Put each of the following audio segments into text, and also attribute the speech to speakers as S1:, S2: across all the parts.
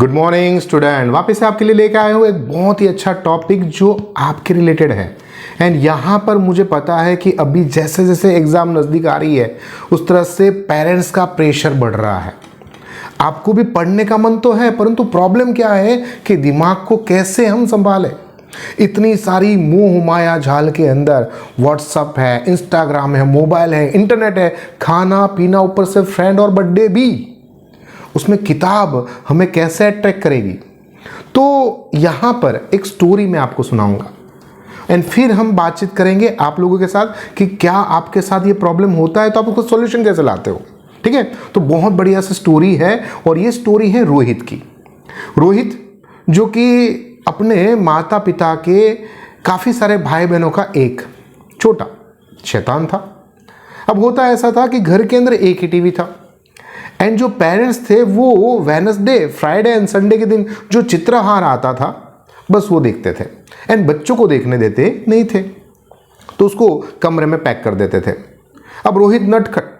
S1: Good morning student, वापस से आपके लिए लेके आए हूँ एक बहुत ही अच्छा टॉपिक जो आपके रिलेटेड है। एंड यहाँ पर मुझे पता है कि अभी जैसे जैसे एग्ज़ाम नज़दीक आ रही है उस तरह से पेरेंट्स का प्रेशर बढ़ रहा है। आपको भी पढ़ने का मन तो है, परंतु प्रॉब्लम क्या है कि दिमाग को कैसे हम संभालें। इतनी सारी मोह माया जाल के अंदर व्हाट्सअप है, इंस्टाग्राम है, मोबाइल है, इंटरनेट है, खाना पीना, ऊपर से फ्रेंड और बर्थडे भी। उसमें किताब हमें कैसे अट्रैक्ट करेगी। तो यहाँ पर एक स्टोरी मैं आपको सुनाऊंगा एंड फिर हम बातचीत करेंगे आप लोगों के साथ कि क्या आपके साथ ये प्रॉब्लम होता है तो आप उसको सॉल्यूशन कैसे लाते हो। ठीक है, तो बहुत बढ़िया सी स्टोरी है और ये स्टोरी है रोहित की। रोहित जो कि अपने माता पिता के काफ़ी सारे भाई बहनों का एक छोटा शैतान था। अब होता ऐसा था कि घर के अंदर एक ही टीवी था एंड जो पेरेंट्स थे वो वेडनेसडे, फ्राइडे एंड संडे के दिन जो चित्रहार आता था बस वो देखते थे एंड बच्चों को देखने देते नहीं थे, तो उसको कमरे में पैक कर देते थे। अब रोहित नटखट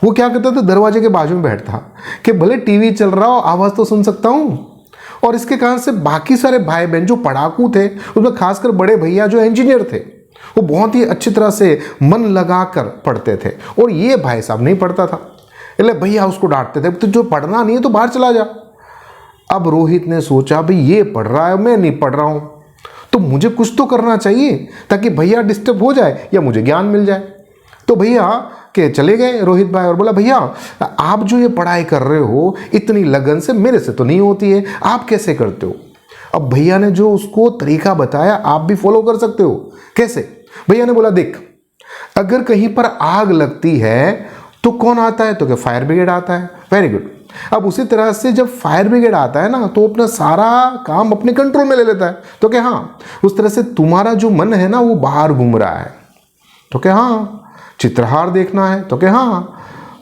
S1: वो क्या करता था, दरवाजे के बाजू में बैठता कि भले टीवी चल रहा हो आवाज़ तो सुन सकता हूँ। और इसके कारण से बाकी सारे भाई बहन जो पढ़ाकू थे, उसमें खासकर बड़े भैया जो इंजीनियर थे, वो बहुत ही अच्छी तरह से मन लगा कर पढ़ते थे और ये भाई साहब नहीं पढ़ता था। इसलिए भैया उसको डांटते थे, तो जो पढ़ना नहीं है तो बाहर चला जा। अब रोहित ने सोचा भाई ये पढ़ रहा है, मैं नहीं पढ़ रहा हूँ, तो मुझे कुछ तो करना चाहिए ताकि भैया डिस्टर्ब हो जाए या मुझे ज्ञान मिल जाए। तो भैया के चले गए रोहित भाई और बोला भैया आप जो ये पढ़ाई कर रहे हो इतनी लगन से, मेरे से तो नहीं होती है, आप कैसे करते हो। अब भैया ने जो उसको तरीका बताया आप भी फॉलो कर सकते हो। कैसे? भैया ने बोला देख, अगर कहीं पर आग लगती है तो कौन आता है, तो क्या फायर ब्रिगेड आता है। Very good. अब उसी तरह से जब फायर ब्रिगेड आता है ना तो अपना सारा काम अपने कंट्रोल में ले लेता है। तो क्या हाँ, उस तरह से तुम्हारा जो मन है ना वो बाहर घूम रहा है। तो क्या हाँ, चित्रहार देखना है। तो क्या हाँ,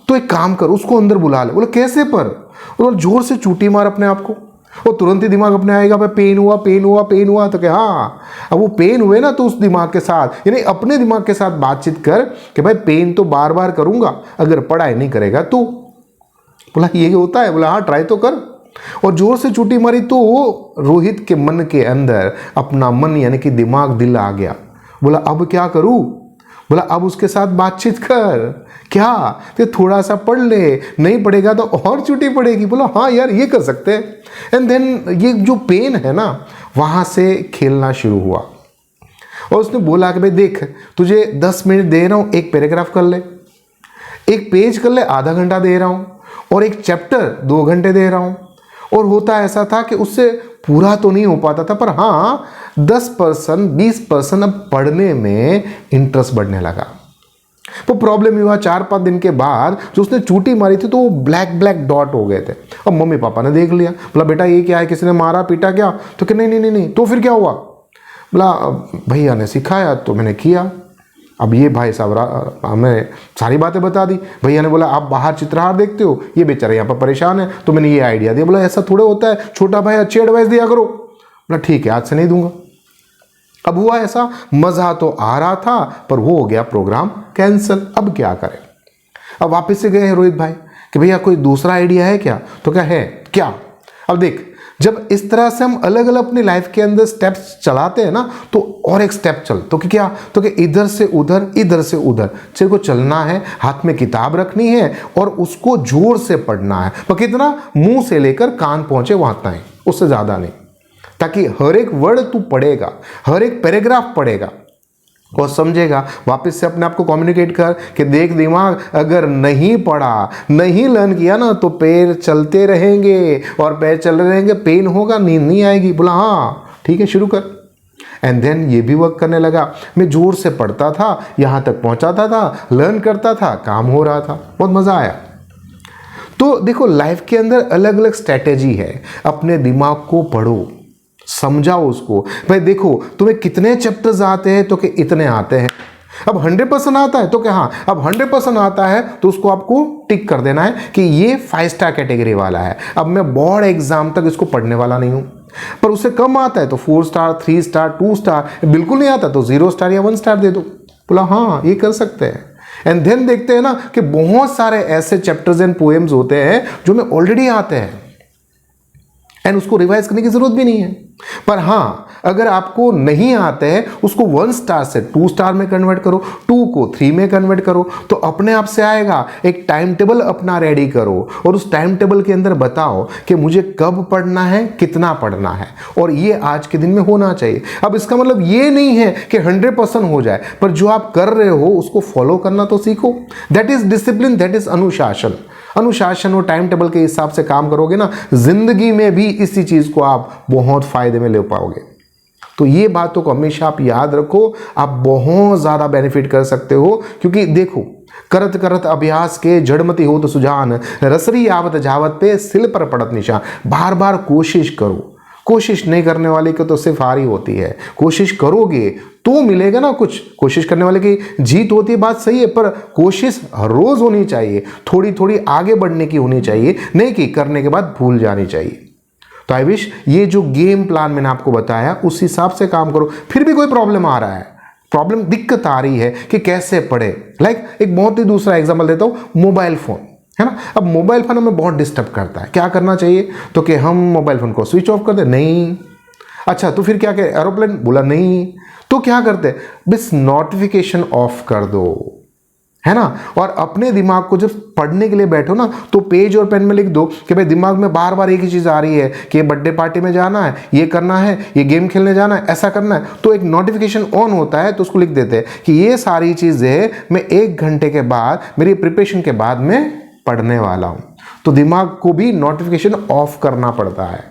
S1: तो एक काम कर, उसको अंदर बुला ले। बोले कैसे पर? और जोर से चूटी मार अपने आप को, वो तुरंत ही दिमाग अपने आएगा भाई पेन हुआ पेन हुआ पेन हुआ। तो क्या हाँ, अब वो पेन हुए ना तो उस दिमाग के साथ यानी अपने दिमाग के साथ बातचीत कर कि भाई पेन तो बार बार करूंगा, अगर पढ़ाई नहीं करेगा तो। बोला ये होता है? बोला हाँ ट्राई तो कर। और जोर से चूटी मारी तो रोहित के मन के अंदर अपना मन यानी कि दिमाग दिल आ गया। बोला अब क्या करूं? बोला अब उसके साथ बातचीत कर। क्या? तो थोड़ा सा पढ़ ले, नहीं पढ़ेगा तो और चुटी पड़ेगी। बोला हाँ यार ये कर सकते हैं। एंड देन ये जो पेन है ना वहाँ से खेलना शुरू हुआ और उसने बोला कि भाई देख तुझे 10 मिनट दे रहा हूँ, एक पैराग्राफ कर ले, एक पेज कर ले, आधा घंटा दे रहा हूँ, और एक चैप्टर 2 घंटे दे रहा हूँ। और होता ऐसा था कि उससे पूरा तो नहीं हो पाता था, पर हाँ 10% 20% अब पढ़ने में इंटरेस्ट बढ़ने लगा। वो प्रॉब्लम हुआ 4-5 दिन के बाद जो उसने चूटी मारी थी तो वो ब्लैक ब्लैक डॉट हो गए थे। अब मम्मी पापा ने देख लिया, बोला बेटा ये क्या है, किसी ने मारा पीटा क्या? तो कि नहीं नहीं नहीं नहीं। तो फिर क्या हुआ? बोला भैया ने सिखाया तो मैंने किया। अब ये भाई साहब हमें सारी बातें बता दी। भैया ने बोला आप बाहर चित्रहार देखते हो, ये बेचारे यहाँ पर परेशान है, तो मैंने ये आइडिया दिया। बोला ऐसा थोड़े होता है, छोटा भाई अच्छी एडवाइस दिया करो। बोला ठीक है आज से नहीं दूंगा। अब हुआ ऐसा, मज़ा तो आ रहा था पर वो हो गया प्रोग्राम कैंसिल। अब क्या करें? अब वापस से गए रोहित भाई कि भैया कोई दूसरा आइडिया है क्या? तो क्या है क्या? अब देख जब इस तरह से हम अलग अलग अपनी लाइफ के अंदर स्टेप्स चलाते हैं ना तो और एक स्टेप चल, तो कि क्या, तो कि इधर से उधर इधर से उधर तेरे को चलना है, हाथ में किताब रखनी है और उसको जोर से पढ़ना है। पर कितना? मुंह से लेकर कान पहुंचे वहां तक, उससे ज़्यादा नहीं, ताकि हर एक वर्ड तू पढ़ेगा, हर एक पैराग्राफ पढ़ेगा और समझेगा। वापस से अपने आप को कम्युनिकेट कर कि देख दिमाग, अगर नहीं पढ़ा, नहीं लर्न किया ना तो पैर चलते रहेंगे और पैर चल रहे रहेंगे, पेन होगा, नींद नहीं आएगी। बोला हाँ ठीक है शुरू कर। एंड देन ये भी वर्क करने लगा। मैं जोर से पढ़ता था, यहाँ तक पहुँचाता था, लर्न करता था, काम हो रहा था, बहुत मज़ा आया। तो देखो लाइफ के अंदर अलग अलग स्ट्रैटेजी है। अपने दिमाग को पढ़ो, समझाओ उसको। भाई देखो तुम्हें कितने चैप्टर्स आते हैं, तो कि इतने आते हैं। अब 100% आता है तो क्या हाँ, अब 100% आता है तो उसको आपको टिक कर देना है कि ये 5 स्टार कैटेगरी वाला है। अब मैं बोर्ड एग्जाम तक इसको पढ़ने वाला नहीं हूं। पर उससे कम आता है तो 4 स्टार 3 स्टार 2 स्टार, बिल्कुल नहीं आता तो 0 स्टार या 1 स्टार दे दो। बोला हाँ ये कर सकते हैं। एंड देन देखते हैं ना कि बहुत सारे ऐसे चैप्टर्स एंड पोएम्स होते हैं जो में ऑलरेडी आते हैं एंड उसको रिवाइज करने की जरूरत भी नहीं है। पर हाँ, अगर आपको नहीं आता है उसको 1 स्टार से 2 स्टार में कन्वर्ट करो, 2 को 3 में कन्वर्ट करो, तो अपने आप से आएगा। एक टाइम टेबल अपना रेडी करो और उस टाइम टेबल के अंदर बताओ कि मुझे कब पढ़ना है, कितना पढ़ना है, और ये आज के दिन में होना चाहिए। अब इसका मतलब ये नहीं है कि 100% हो जाए, पर जो आप कर रहे हो उसको फॉलो करना तो सीखो। That is discipline, that is अनुशासन। अनुशासन और टाइम टेबल के हिसाब से काम करोगे ना, जिंदगी में भी इसी चीज को आप बहुत फायदे में ले पाओगे। तो ये बातों को हमेशा आप याद रखो, आप बहुत ज्यादा बेनिफिट कर सकते हो। क्योंकि देखो, करत करत अभ्यास के जड़मती हो तो सुजान, रसरी आवत जावत पे सिल पर पड़त निशान। बार बार कोशिश करो। कोशिश नहीं करने वाले की तो सिर्फ हार ही होती है। कोशिश करोगे तो मिलेगा ना कुछ। कोशिश करने वाले की जीत होती है, बात सही है, पर कोशिश हर रोज होनी चाहिए, थोड़ी थोड़ी आगे बढ़ने की होनी चाहिए, नहीं कि करने के बाद भूल जानी चाहिए। तो आई विश ये जो गेम प्लान मैंने आपको बताया उस हिसाब से काम करो। फिर भी कोई प्रॉब्लम आ रहा है, प्रॉब्लम दिक्कत आ रही है कि कैसे पढ़े, एक बहुत ही दूसरा एग्जाम्पल देता हूं, मोबाइल फोन है ना। अब मोबाइल फोन हमें बहुत डिस्टर्ब करता है। क्या करना चाहिए? तो कि हम मोबाइल फोन को स्विच ऑफ कर दे? नहीं। अच्छा, तो फिर क्या करें? एरोप्लेन? बोला नहीं। तो क्या करते? बस नोटिफिकेशन ऑफ कर दो, है ना। और अपने दिमाग को जब पढ़ने के लिए बैठो ना, तो पेज और पेन में लिख दो कि भाई दिमाग में बार बार एक ही चीज़ आ रही है कि ये बर्थडे पार्टी में जाना है, ये करना है, ये गेम खेलने जाना है, ऐसा करना है। तो एक नोटिफिकेशन ऑन होता है, तो उसको लिख देते हैं कि ये सारी चीज़ें मैं 1 घंटे के बाद, मेरी प्रिपरेशन के बाद में पढ़ने वाला हूँ। तो दिमाग को भी नोटिफिकेशन ऑफ करना पड़ता है,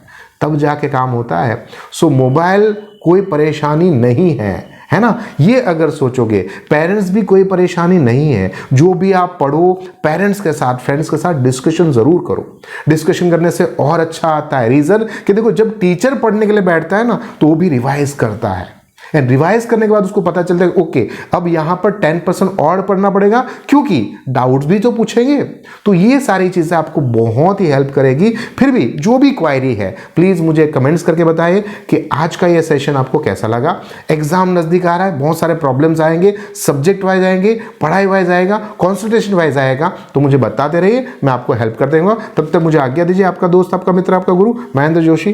S1: तब जाके काम होता है। सो मोबाइल कोई परेशानी नहीं है ना। ये अगर सोचोगे, पेरेंट्स भी कोई परेशानी नहीं है। जो भी आप पढ़ो, पेरेंट्स के साथ, फ्रेंड्स के साथ डिस्कशन जरूर करो। डिस्कशन करने से और अच्छा आता है। रीजन कि देखो, जब टीचर पढ़ने के लिए बैठता है ना, तो वो भी रिवाइज करता है, एंड रिवाइज करने के बाद उसको पता चलता है ओके, अब यहां पर 10% और पढ़ना पड़ेगा, क्योंकि डाउट्स भी तो पूछेंगे। तो ये सारी चीजें आपको बहुत ही हेल्प करेगी। फिर भी जो भी क्वायरी है, प्लीज मुझे कमेंट्स करके बताइए कि आज का ये सेशन आपको कैसा लगा। एग्जाम नजदीक आ रहा है, बहुत सारे प्रॉब्लम्स आएंगे, सब्जेक्ट वाइज आएंगे, पढ़ाई वाइज आएगा, कॉन्सेंट्रेशन वाइज आएगा, तो मुझे बताते रहिए, मैं आपको हेल्प कर दूंगा। तब तक मुझे आज्ञा दीजिए। आपका दोस्त, आपका मित्र, आपका गुरु महेंद्र जोशी।